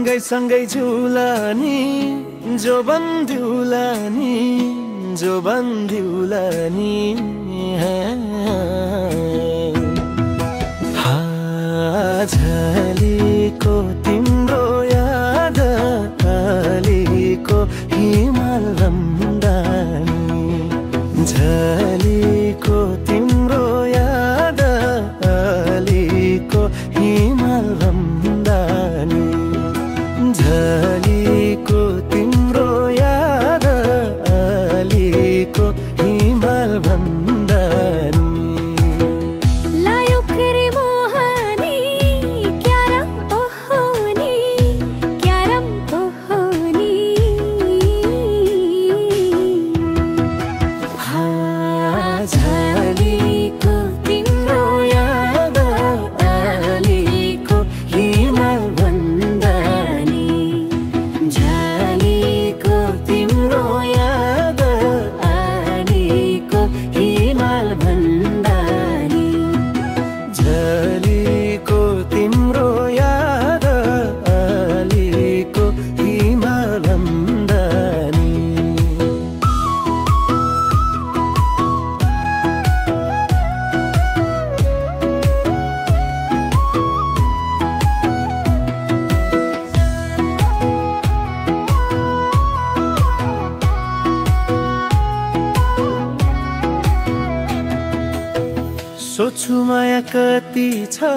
सँगै झुला नि जो बन्दिउला नि जो बन्दिउला नि झलीको तिम्रो याद अलीको हिमाल रम्दानी झलीको तिम्रो याद अलीको हिमाल रम्दानी झलीको तिम्रो याद अलीको हिमाल रम्दानी सोच्छु माया कति छ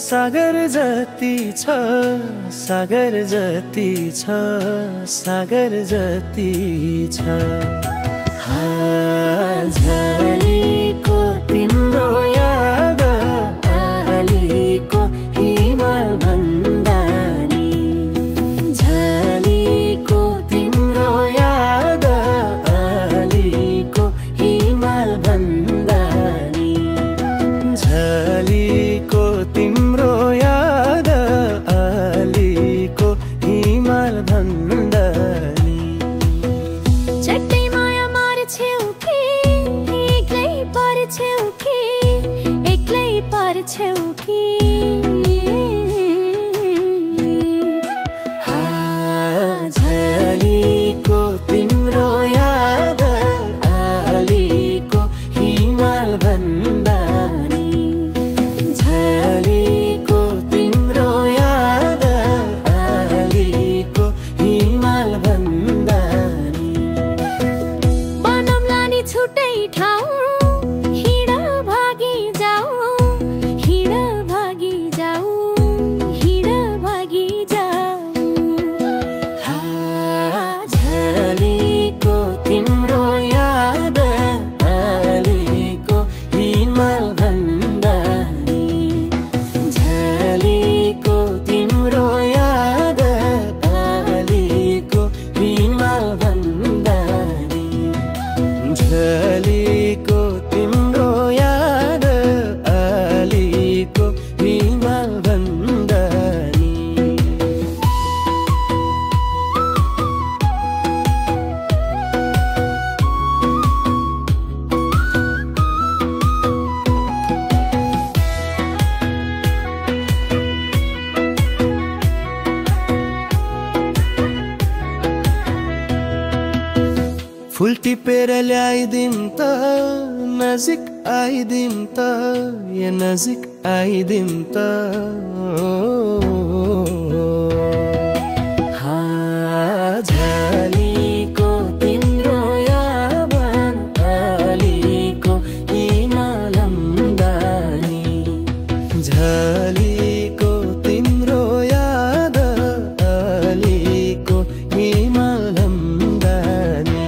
सागर जति छ सागर जति छ सागर जति छ झलीको तिम्रो याद अलीको हिमाल भन्दानी झलीको तिम्रो याद अलीको हिमाल भन्दानी झलीको तिम्रो याद अलीको हिमाल भन्दानी चट्टै माया मार्छौ कि एक्लै पर्छौ कि एक्लै पर्छौ कि झलीको तिम्रो याद अलीको हिमाल भन्दानी झलीको तिम्रो याद अलीको हिमाल भन्दानी बनौला नि छुट्टै ठाउँ हिँड भागी जाऊ हिँड भागी जाऊ हिँड भागी जाऊ झलीको तिम्रो याद अलीको हिमाल भन्दानी झलीको तिम्रो याद अलीको हिमाल भन्दानी झलीको तिम्रो याद अलीको हिमाल भन्दानी फूल टिपेर ल्याइदिम त नजिक आइदिम त या नजिक आइदिम त झलीको तिम्रो याद अलीको हिमाल भन्दानी झलीको तिम्रो याद अलीको हिमाल भन्दानी